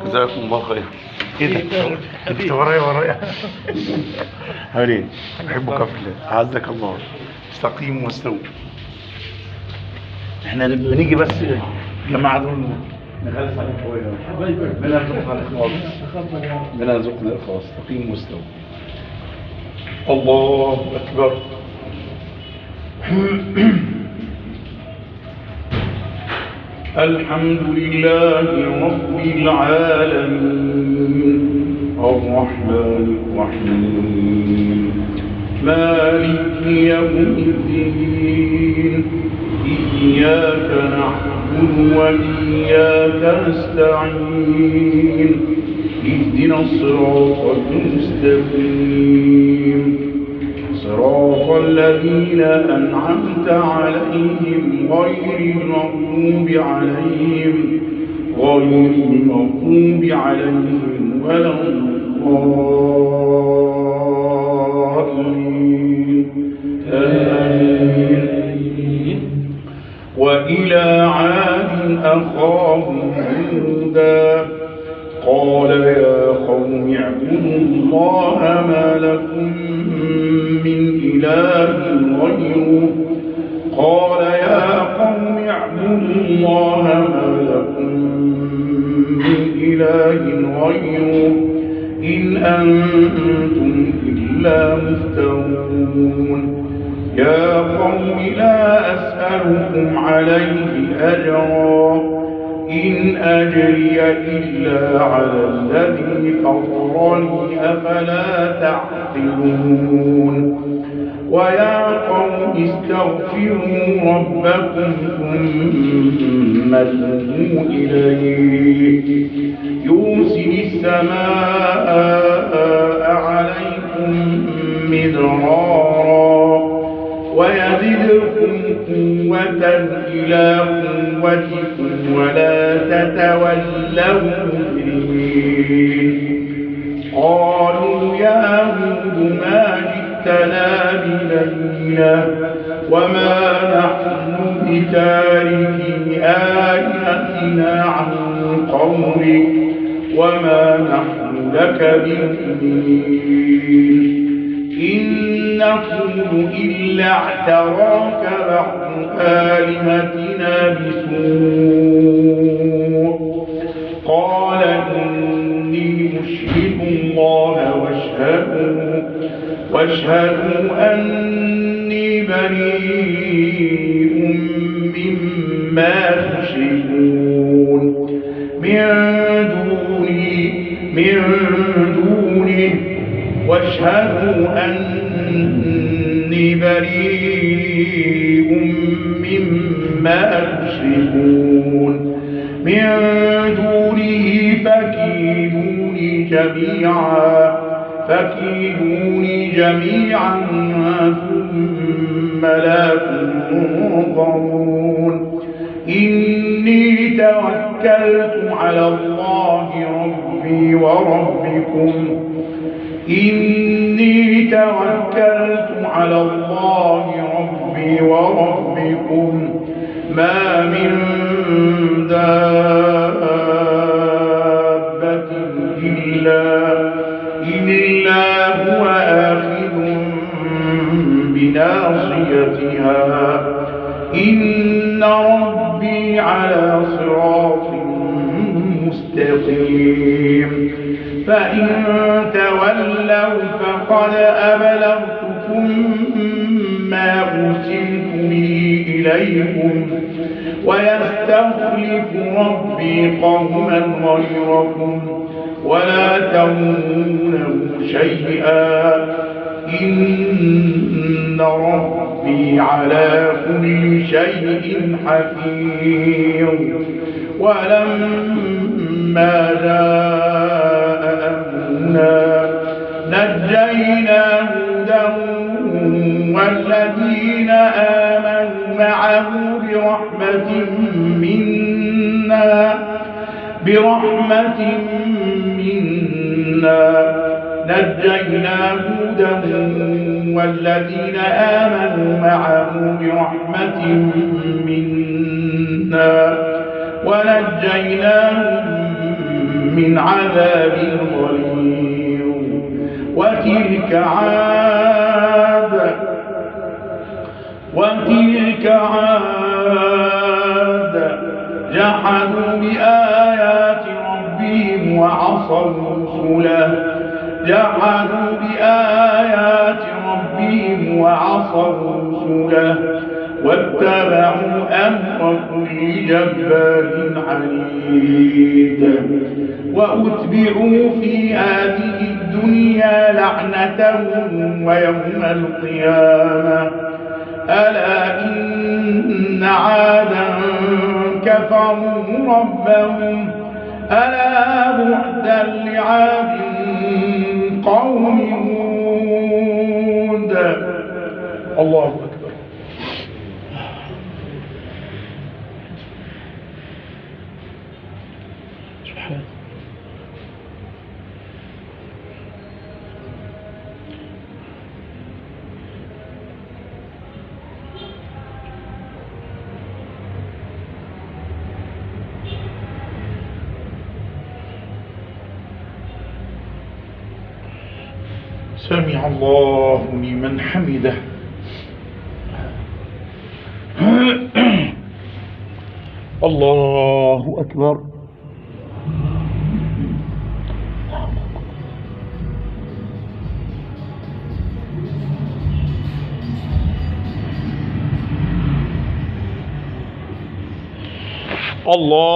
جزاكم الله خير. ايه ده؟ انت ورايا عامل ايه؟ بحبك في الله، اعزك الله. استقيم واستوي. احنا بنيجي بس الجماعه دول نخلص عليهم شويه. ربنا يرزقنا الاخلاص. ربنا يرزقنا الاخلاص. استقيم واستوي. الله اكبر. الحمد لله رب العالمين الرحمن الرحيم مالك يوم الدين إياك نعبد وإياك نستعين اهدنا الصراط المستقيم صراط الذين أنعمت عليهم غير المغضوب عليهم ولا الضالين آمين. وإلى عاد أخاهم هودا قال يا قوم اعبدوا الله ما لكم من إله غيره قال يا قوم اعبدوا الله ما لكم من إله غيره إن أنتم إلا مفترون يا قوم لا أسألكم عليه أجرا إن أجري إلا على الذي فطرني أفلا تعقلون ويا قوم استغفروا ربكم ثم توبوا إليه يرسل السماء عليكم مدرارا ويزدكم قوة إلى قوتكم ولا تتولوا مجرمين قالوا يا هود ما جئتنا ببينة وما نحن بتاركي آلهتنا عن قولك وما نحن لك بمؤمنين إن نقول إلا اعتراك بعض آلهتنا بسوء قال إني مشرك الله واشهدوا أني بريء مما تشركون من دونه واشهدوا أني بريء مما تشركون من دونه فكيدوني جميعا ثم لا تنظرون إني توكلت على الله ربي وربكم ما من دابة إلا هو آخذ بناصيتها إن ربي على صراط مستقيم فإن تولوا فقد أبلغتكم ما أرسلت به إليكم ويستخلف ربي قوما غيركم ولا تضرونه شيئا إن ربي على كل شيء حفيظ ولما جاء أمرنا نجينا هودا والذين آمنوا معه برحمة منا نجينا هودا والذين آمنوا معه برحمة منا ونجيناهم من عذاب غليظ. وتلك عاد جحدوا بآيات ربهم وعصوا رسله واتبعوا أمر كل جبار عنيد. وأتبعوا في هذه الدنيا لعنة ويوم القيامة. ألا إن عادا كفروا ربهم ألا بعدا لعاد قوم هود. الله أكبر. سمع الله لمن حمده. الله أكبر. الله